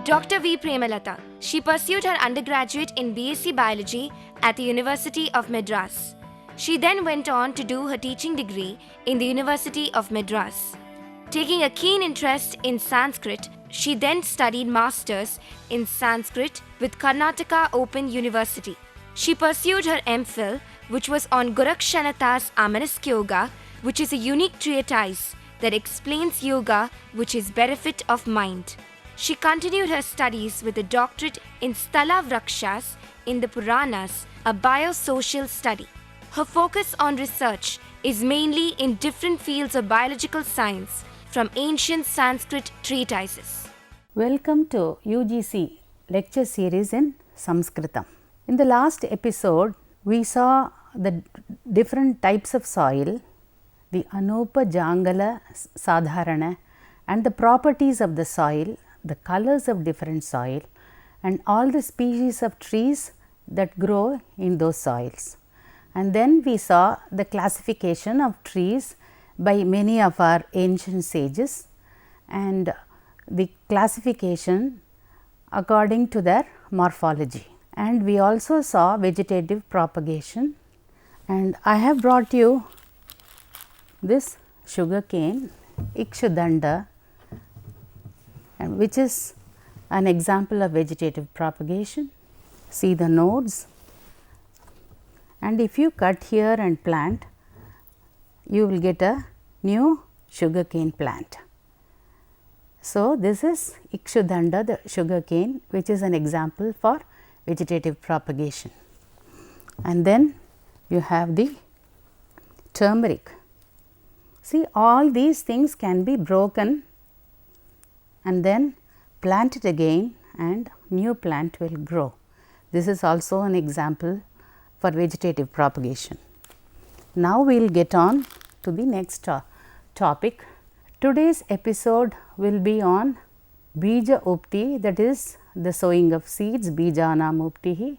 Dr. V. Premalata. She pursued her undergraduate in BSc Biology at the University of Madras. She then went on to do her teaching degree in the University of Madras. Taking a keen interest in Sanskrit, she then studied masters in Sanskrit with Karnataka Open University. She pursued her MPhil, which was on Gorakshanata's Amanask Yoga, which is a unique treatise that explains yoga, which is benefit of mind. She continued her studies with a doctorate in Sthala Vrakshas in the Puranas, a biosocial study. Her focus on research is mainly in different fields of biological science from ancient Sanskrit treatises. Welcome to UGC lecture series in Sanskritam. In the last episode, we saw the different types of soil, the Anupa, Jangala, Sadharana, and the properties of the soil, the colors of different soil, and all the species of trees that grow in those soils. And then we saw the classification of trees by many of our ancient sages and the classification according to their morphology. And we also saw vegetative propagation, and I have brought you this sugar cane Ikshudanda, and which is an example of vegetative propagation. See the nodes, and if you cut here and plant, you will get a new sugar cane plant. So, this is Ikshudanda, the sugar cane, which is an example for vegetative propagation. And then you have the turmeric. See, all these things can be broken and then planted again, and new plant will grow. This is also an example for vegetative propagation. Now, we will get on to the next topic. Today's episode will be on Bija Upti, that is the sowing of seeds, Bijanam Uptihi,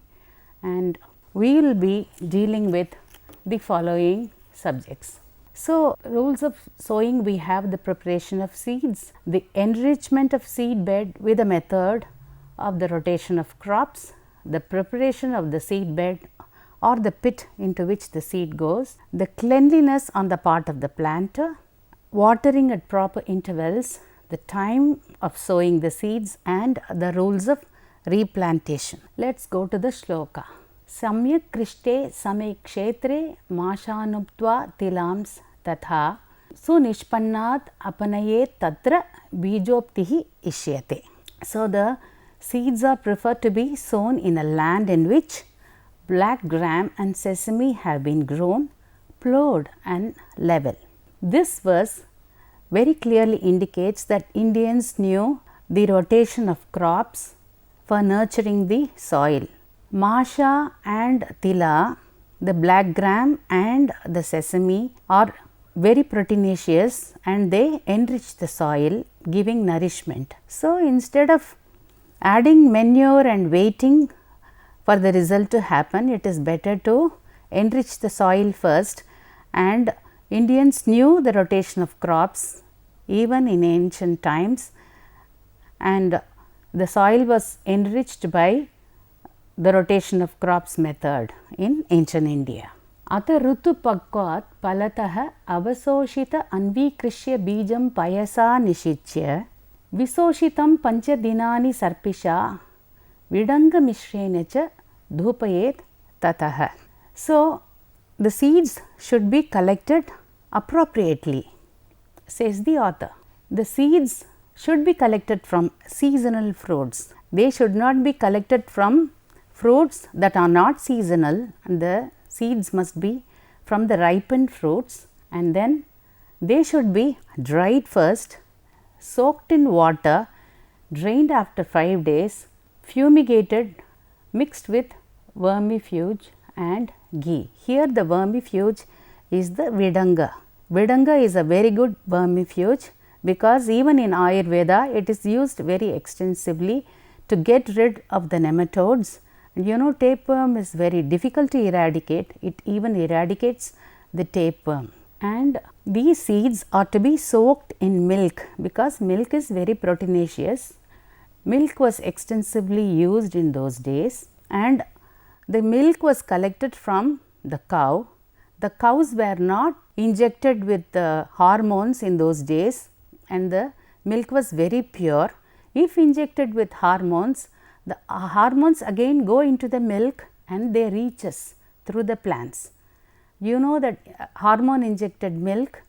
and we will be dealing with the following subjects. So, rules of sowing, we have the preparation of seeds, the enrichment of seed bed with a method of the rotation of crops, the preparation of the seed bed or the pit into which the seed goes, the cleanliness on the part of the planter, watering at proper intervals, the time of sowing the seeds, and the rules of replantation. Let us go to the shloka. Samyak krishte same kshetre mashanuptva tilams tatha sunishpannat apanayet tatra bijoptihi ishyate. So, the seeds are preferred to be sown in a land in which black gram and sesame have been grown, plowed and level. This verse very clearly indicates that Indians knew the rotation of crops for nurturing the soil. Masha and Tila, the black gram and the sesame, are very proteinaceous and they enrich the soil, giving nourishment. So, instead of adding manure and waiting for the result to happen, it is better to enrich the soil first, and Indians knew the rotation of crops even in ancient times, and the soil was enriched by the rotation of crops method in ancient India. Ata rutu pakvat palatah avasoshita anvikrishya bijam payasa nishicya visoshitam pancha dinani sarpisha vidanga mishrenacha dhupayet tatah. So, the seeds should be collected appropriately, says the author. The seeds should be collected from seasonal fruits. They should not be collected from fruits that are not seasonal, and the seeds must be from the ripened fruits, and then they should be dried first, soaked in water, drained after 5 days, fumigated, mixed with vermifuge and ghee. Here the vermifuge is the Vidanga. Vidanga is a very good vermifuge, because even in Ayurveda it is used very extensively to get rid of the nematodes. You know, tapeworm is very difficult to eradicate, it even eradicates the tapeworm. And these seeds are to be soaked in milk, because milk is very proteinaceous. Milk was extensively used in those days, and the milk was collected from the cow. The cows were not injected with hormones in those days, and the milk was very pure. If injected with hormones, the hormones again go into the milk and they reach us through the plants. You know that hormone injected milk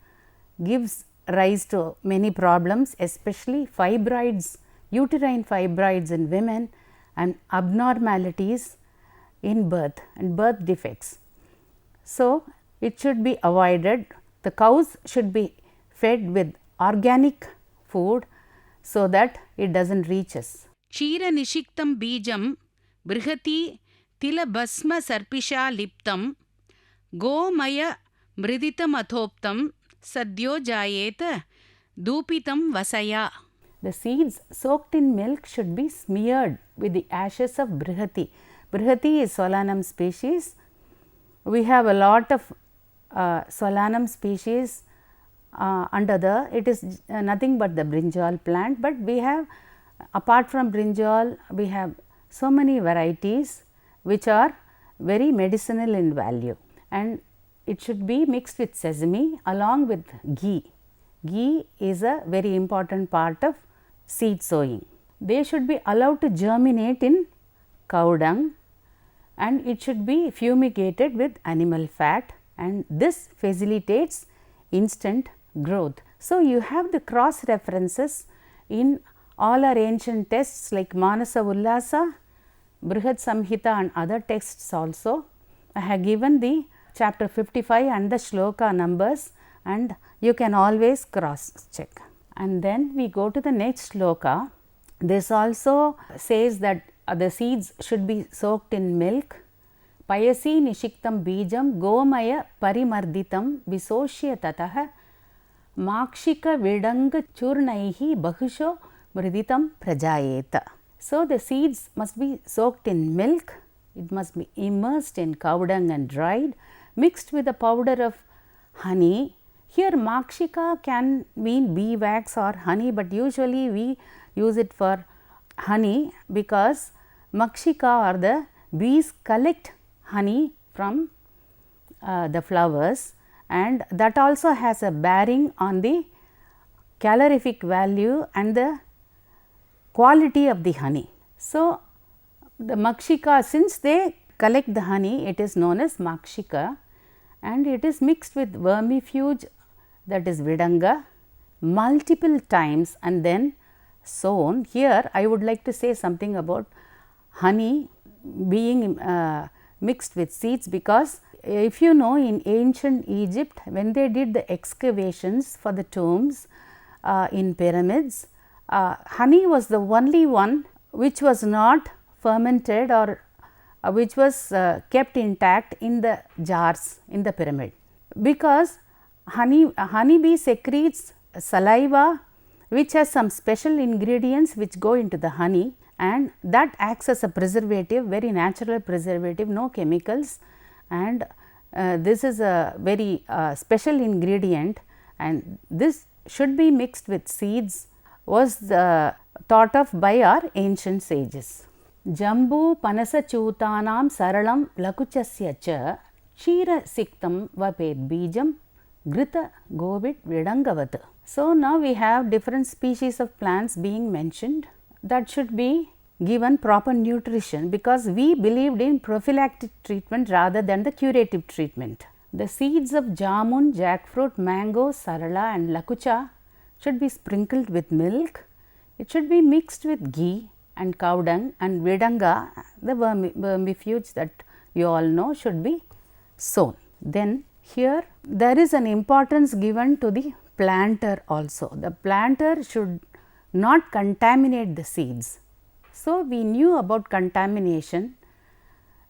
gives rise to many problems, especially fibroids, uterine fibroids in women, and abnormalities in birth and birth defects. So, it should be avoided. The cows should be fed with organic food so that it does not reach us. क्षीरनिषिक्तं बीजं बृहती तिलभस्मसर्पिषा लिप्तं गोमयमृदितमथोक्तं सद्यो जायेत धूपितं वसया. The seeds soaked in milk should be smeared with the ashes of Brihati. Brihati is Solanum species. We have a lot of Solanum species it is nothing but the brinjal plant, but we have, apart from brinjal, we have so many varieties which are very medicinal in value, and it should be mixed with sesame along with ghee. Ghee is a very important part of seed sowing. They should be allowed to germinate in cow dung, and it should be fumigated with animal fat, and this facilitates instant growth. So, you have the cross references in all our ancient texts like Manasa Ullasa, Brihad Samhita and other texts also. I have given the chapter 55 and the shloka numbers, and you can always cross check. And then we go to the next shloka. This also says that the seeds should be soaked in milk. Payasi nishiktam bijam gomaya parimarditam visoshya tatah makshika vidanga churnaihi bahusho mriditam prajayeta. So, the seeds must be soaked in milk, it must be immersed in cow dung and dried, mixed with a powder of honey. Here makshika can mean bee wax or honey, but usually we use it for honey because makshika or the bees collect honey from the flowers, and that also has a bearing on the calorific value and the quality of the honey. So, the makshika, since they collect the honey, it is known as makshika, and it is mixed with vermifuge, that is vidanga, multiple times and then sown. Here I would like to say something about honey being mixed with seeds, because if you know, in ancient Egypt, when they did the excavations for the tombs in pyramids, honey was the only one which was not fermented or which was kept intact in the jars in the pyramid, because honeybee secretes saliva which has some special ingredients which go into the honey, and that acts as a preservative, very natural preservative, no chemicals, and this is a very special ingredient, and this should be mixed with seeds, was thought of by our ancient sages. Jambu panasa chutanam saralam lakuchasya cha Kshira siktam vapet bijam grita govit vidangavat. So, now we have different species of plants being mentioned that should be given proper nutrition, because we believed in prophylactic treatment rather than the curative treatment. The seeds of jamun, jackfruit, mango, sarala and lakucha should be sprinkled with milk. It should be mixed with ghee and cow dung, and vidanga, the vermifuge that you all know, should be sown. Then here there is an importance given to the planter also. The planter should not contaminate the seeds. So, we knew about contamination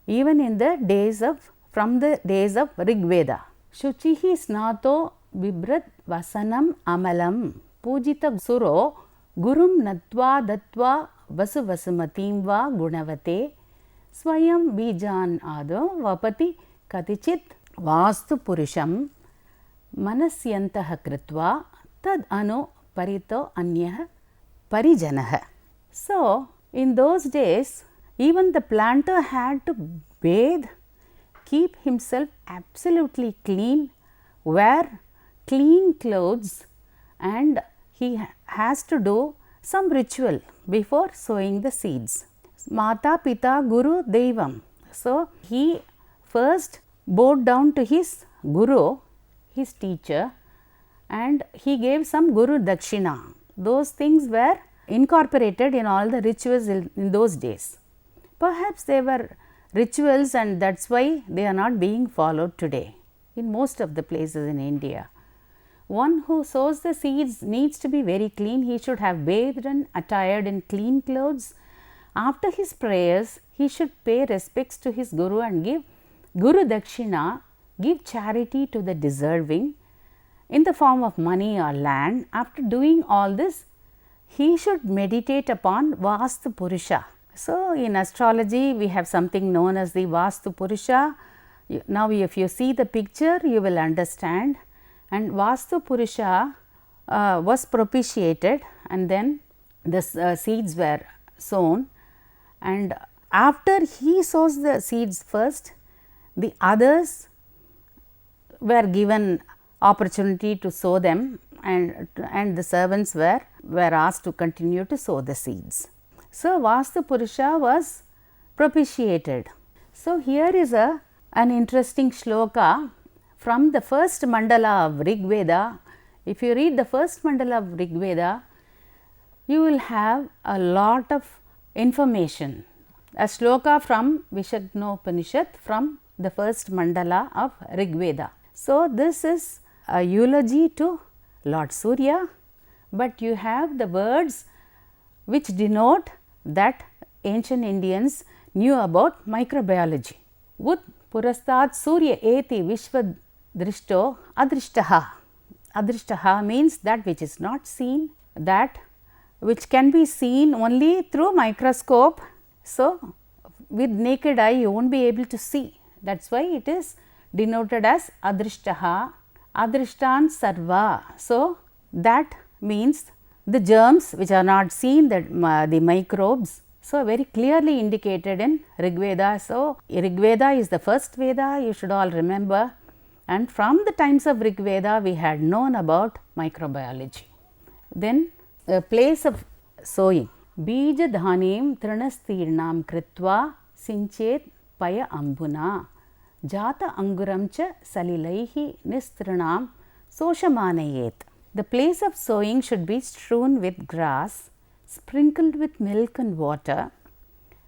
even in the days of, from the days of Rig Veda. Shuchihi snato vibrat vasanam amalam pujita suro gurum natva datva vasu vasumatim va gunavate swayam bijan ado vapati katichit vastu purusham manasyantah kritva tad anu parito anyah parijanah. So, in those days, even the planter had to bathe, keep himself absolutely clean, wear clean clothes, and he has to do some ritual before sowing the seeds. Mata Pita Guru Devam. So, he first bowed down to his Guru, his teacher, and he gave some Guru Dakshina. Those things were incorporated in all the rituals in those days. Perhaps they were rituals and that is why they are not being followed today in most of the places in India. One who sows the seeds needs to be very clean. He should have bathed and attired in clean clothes. After his prayers, he should pay respects to his Guru and give Guru Dakshina, give charity to the deserving in the form of money or land. After doing all this, he should meditate upon Vastu Purusha. So, in astrology, we have something known as the Vastu Purusha. Now, if you see the picture, you will understand. And Vastu Purusha was propitiated, and then the seeds were sown. And after he sows the seeds first, the others were given opportunity to sow them, and the servants were asked to continue to sow the seeds. So, Vastu Purusha was propitiated. So, here is an interesting shloka from the first mandala of Rig Veda. If you read the first mandala of Rig Veda, you will have a lot of information. A shloka from Vishaknopanishad from the first mandala of Rig Veda. So, this is a eulogy to Lord Surya, but you have the words which denote that ancient Indians knew about microbiology. Ud purastat Surya eti vishva drishto adrishtaha. Adrishtaha means that which is not seen, that which can be seen only through microscope. So, with naked eye you won't be able to see. That is why it is denoted as adrishtaha, adrishtan sarva. So, that means the germs which are not seen, the microbes. So, very clearly indicated in Rig Veda. So, Rig Veda is the first Veda, you should all remember, and from the times of Rig Veda we had known about microbiology. Then a place of sowing. Bija dhanim trinastirnam kritva sinchet paya ambuna jata anguram cha salilaihi nistrinam soshamanayet. The place of sowing should be strewn with grass, sprinkled with milk and water.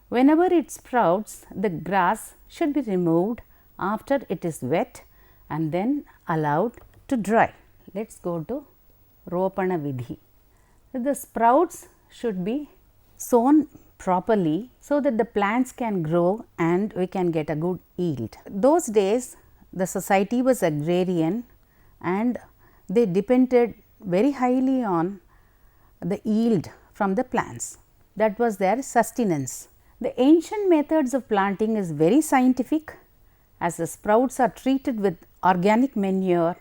Whenever it sprouts, the grass should be removed after it is wet and then allowed to dry. Let us go to Ropana Vidhi. The sprouts should be sown properly so that the plants can grow and we can get a good yield. Those days the society was agrarian and they depended very highly on the yield from the plants. That was their sustenance. The ancient methods of planting is very scientific, as the sprouts are treated with organic manure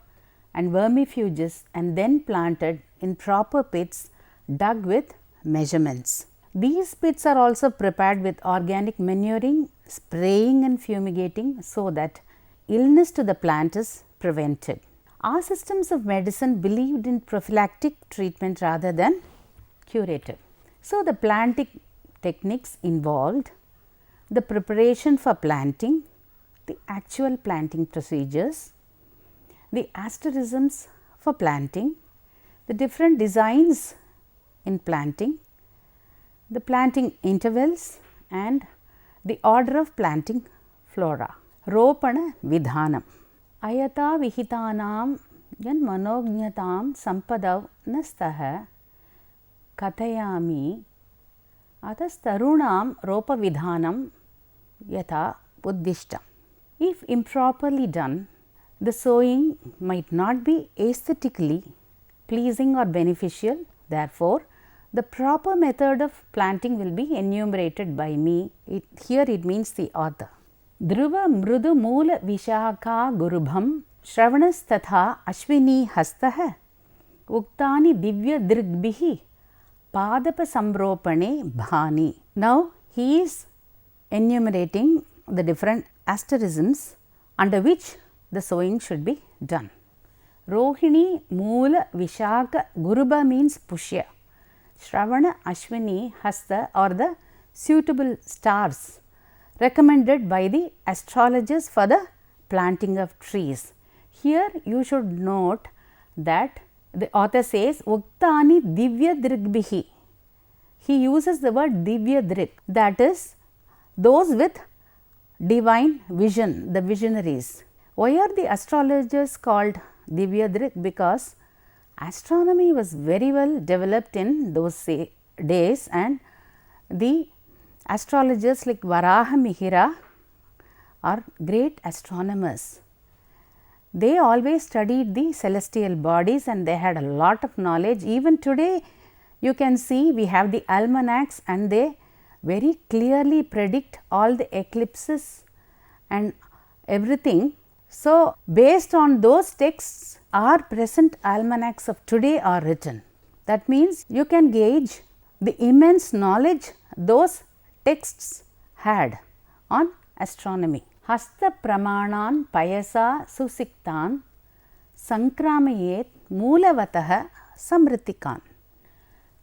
and vermifuges and then planted in proper pits dug with measurements. These pits are also prepared with organic manuring, spraying and fumigating so that illness to the plant is prevented. Our systems of medicine believed in prophylactic treatment rather than curative. So, the planting techniques involved the preparation for planting, the actual planting procedures, the asterisms for planting, the different designs in planting, the planting intervals and the order of planting flora. Ropana Vidhanam. Ayata vihitanam yan manognatam sampadav nastaha kathayami atastarunam ropa vidhanam yatha buddhishtam. If improperly done, the sowing might not be aesthetically pleasing or beneficial. Therefore, the proper method of planting will be enumerated by me. Here it means the author. Dhruva mrudu moola vishaka gurubham shravanastatha ashwini hastah uktani divya drigbihi Padapa Sambropane Bhani. Now he is enumerating the different asterisms under which the sowing should be done. Rohini, Moola, Vishaka, Guruba means Pushya. Shravana, Ashwini, Hasta are the suitable stars recommended by the astrologers for the planting of trees. Here you should note that the author says Uktani Divya Drigbihi. He uses the word Divya Drig, that is those with divine vision, the visionaries. Why are the astrologers called Divya Drig? Because astronomy was very well developed in those days, and the astrologers like Varaha Mihira are great astronomers. They always studied the celestial bodies and they had a lot of knowledge. Even today you can see we have the almanacs and they very clearly predict all the eclipses and everything. So, based on those texts, our present almanacs of today are written. That means you can gauge the immense knowledge those texts had on astronomy. Hasta Pramanan Payasa Susiktan Sankramayet Moolavataha Samritikan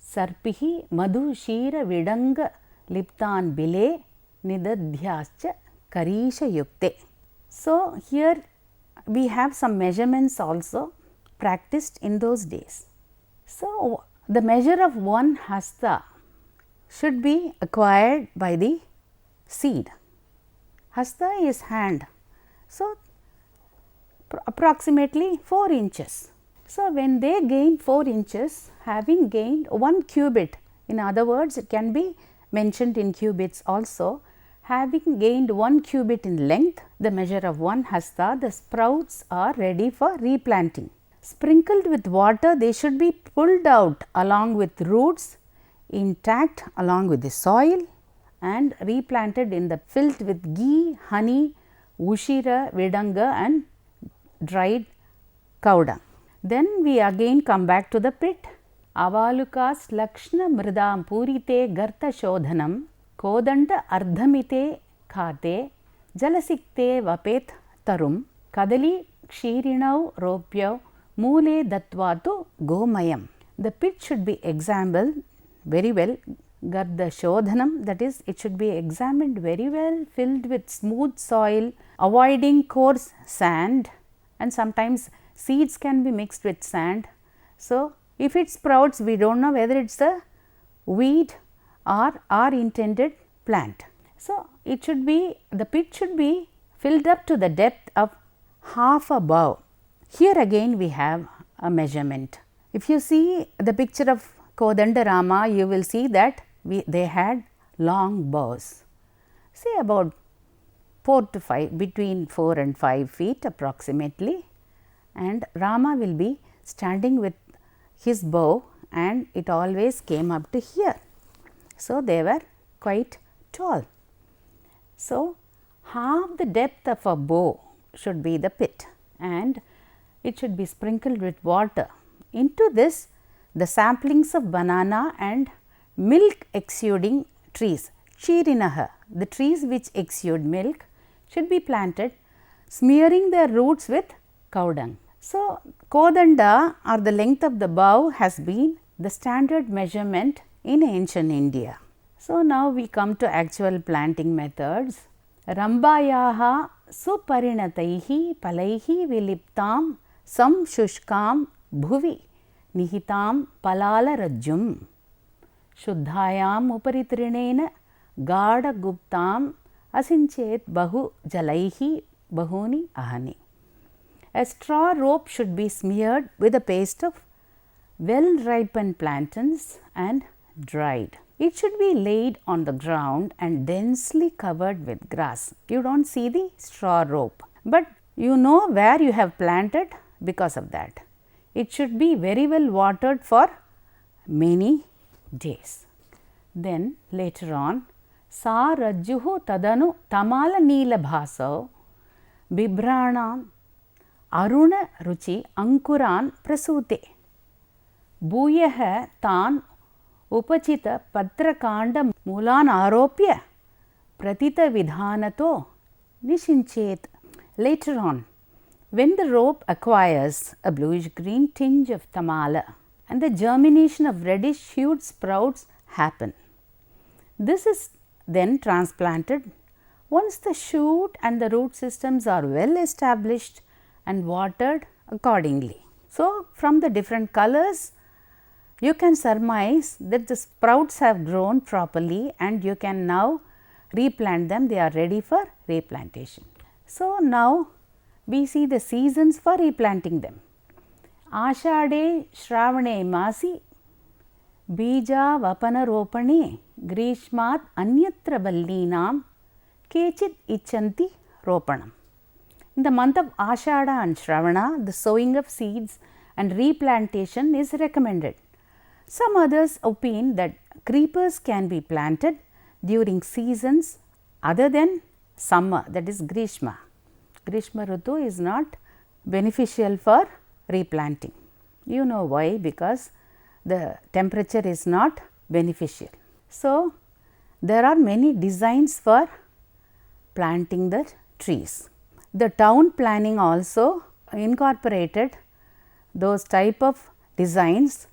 Sarpihi Madhu Shira Vidanga Liptan Bile Nidadhyascha Karisha Yukte. So, here we have some measurements also practiced in those days. So, the measure of one hasta should be acquired by the seed. Hasta is hand. So, approximately 4 inches. So, when they gain 4 inches, having gained 1 cubit, in other words it can be mentioned in cubits also, having gained 1 cubit in length, the measure of 1 hasta, the sprouts are ready for replanting. Sprinkled with water, they should be pulled out along with roots, intact along with the soil, and replanted in the filled with ghee, honey, ushira, vidanga and dried cow dung. Then we again come back to the pit. Avalukas lakshna mridam purite garta shodhanam kodanda ardhamite khate jalasikte vapet tarum kadali kshirinau ropyau moole datvatu gomayam. The pit should be examined very well. Garda shodhanam, that is, it should be examined very well, filled with smooth soil, avoiding coarse sand, and sometimes seeds can be mixed with sand. So, if it sprouts, we do not know whether it is a weed or our intended plant. So, it should be, the pit should be filled up to the depth of half a bow. Here again we have a measurement. If you see the picture of Kodandarama, you will see that they had long bows, say about 4 to 5, between 4 and 5 feet approximately, and Rama will be standing with his bow and it always came up to here. So, they were quite tall. So, half the depth of a bow should be the pit and it should be sprinkled with water. Into this, the saplings of banana and milk exuding trees, Chirinaha, the trees which exude milk, should be planted, smearing their roots with cow dung. So, Kodanda or the length of the bow has been the standard measurement in ancient India. So, now we come to actual planting methods. Rambayaha suparinataihi palaihi viliptam samshushkam bhuvi nihitam palala rajjum Shuddhayam uparitrinena gada guptam asinchet bahu jalaihi bahuni ahani. A straw rope should be smeared with a paste of well ripened plantains and dried. It should be laid on the ground and densely covered with grass. You do not see the straw rope, but you know where you have planted because of that. It should be very well watered for many days. Then later on, Sa Rajjuhu Tadanu Tamala Neela Bhasau Bibranam Aruna Ruchi Ankuran Prasute Bhuyaha Tan उपचित पत्रकांड मूलान् आरोप्य pratita vidhanato nishinchet. Later on, when the rope acquires a bluish green tinge of tamala and the germination of reddish hued sprouts happen, this is then transplanted once the shoot and the root systems are well established and watered accordingly. So, from the different colors, you can surmise that the sprouts have grown properly and you can now replant them, they are ready for replantation. So, now we see the seasons for replanting them. Ashade Shravane Masi Bija Vapana Ropane Grishmat Anyatra Ballinam Kechit Ichanti Ropanam. In the month of Ashada and Shravana, the sowing of seeds and replantation is recommended. Some others opine that creepers can be planted during seasons other than summer, that is Grishma. Grishma Ritu is not beneficial for replanting. You know why? Because the temperature is not beneficial. So, there are many designs for planting the trees. The town planning also incorporated those type of designs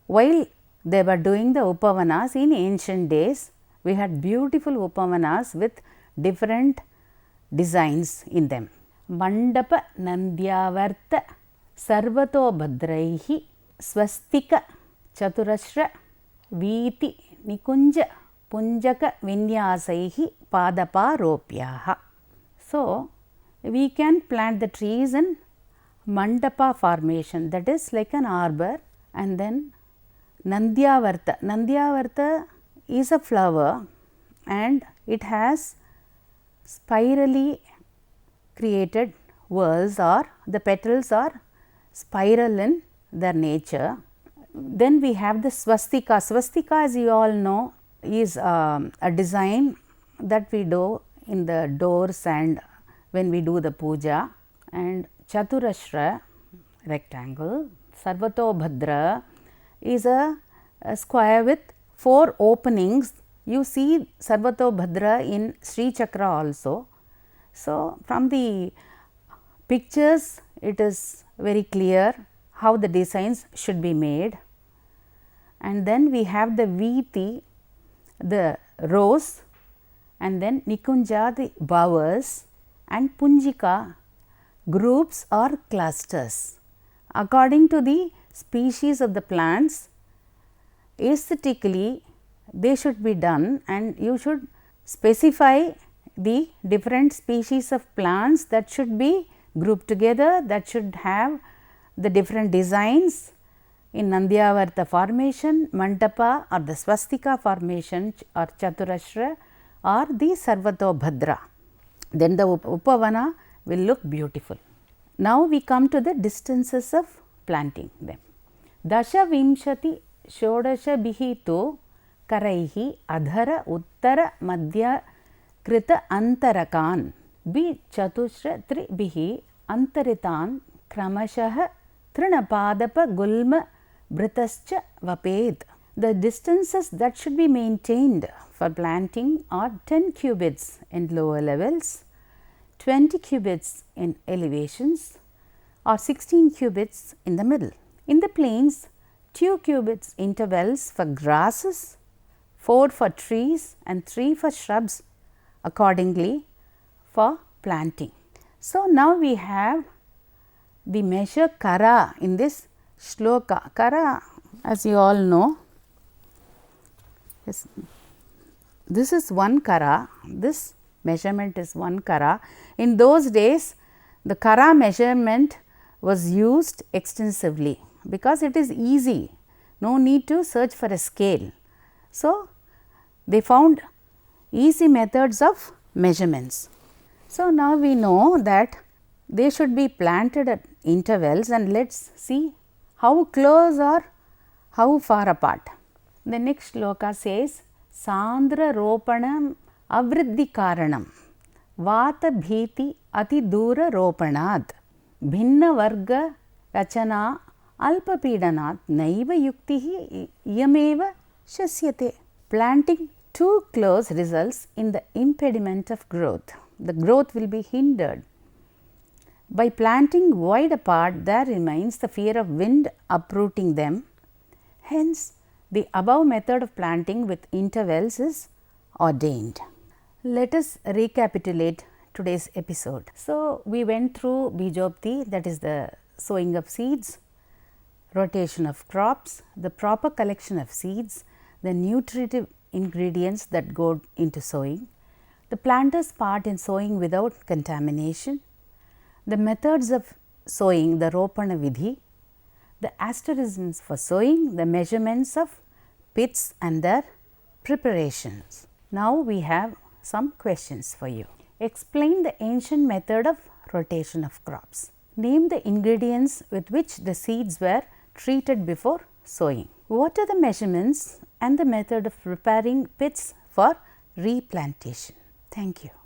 while they were doing the Upavanas in ancient days. We had beautiful Upavanas with different designs in them. Mandapa Nandyavarta Sarvato Bhadraihi Swastika Chaturashra Viti Nikunja Punjaka Vinyasaihi Padapa Ropyaha. So, we can plant the trees in mandapa formation, that is like an arbor, and then Nandyavarta. Nandyavarta is a flower and it has spirally created whorls, or the petals are spiral in their nature. Then we have the swastika. Swastika, as you all know, is a design that we do in the doors and when we do the puja. And Chaturashra, rectangle. Sarvato Bhadra is a square with 4 openings. You see Sarvato Bhadra in Sri Chakra also. So, from the pictures it is very clear how the designs should be made. And then we have the Viti, the rose, and then Nikunja, the bowers, and Punjika, groups or clusters. According to the species of the plants, aesthetically they should be done, and you should specify the different species of plants that should be grouped together, that should have the different designs in Nandyavarta formation, Mandapa or the Swastika formation, or Chaturashra or the Sarvato Bhadra. Then the Upavana will look beautiful. Now we come to the distances of planting them. Dasha Vimshati Shodasha Bihito Karaihi Adhara Uttara Madhya Krita Antarakan Bi Chatushra Tri Bihi Antaritan Kramashah Trinapadapa Gulma Britascha Vaped. The distances that should be maintained for planting are 10 cubits in lower levels, 20 cubits in elevations, or 16 cubits in the middle. In the plains, 2 cubits intervals for grasses, 4 for trees and 3 for shrubs accordingly for planting. So, now we have the measure Kara in this shloka. Kara, as you all know, this is 1 Kara, this measurement is 1 Kara. In those days, the Kara measurement was used extensively because it is easy, no need to search for a scale. So, they found easy methods of measurements. So, now we know that they should be planted at intervals, and let us see how close or how far apart. The next shloka says, Sandra Ropanam Avriddhi Karanam Vata Bhiti Ati Dura Ropanad Bhinna Varga Rachana Alpapidanaat naiva yuktihi iyameva shasyate. Planting too close results in the impediment of growth. The growth will be hindered. By planting wide apart, there remains the fear of wind uprooting them. Hence, the above method of planting with intervals is ordained. Let us recapitulate today's episode. So, we went through Bijopti, that is the sowing of seeds, rotation of crops, the proper collection of seeds, the nutritive ingredients that go into sowing, the planter's part in sowing without contamination, the methods of sowing, the Ropana Vidhi, the asterisms for sowing, the measurements of pits and their preparations. Now, we have some questions for you. Explain the ancient method of rotation of crops. Name the ingredients with which the seeds were treated before sowing. What are the measurements and the method of preparing pits for replantation? Thank you.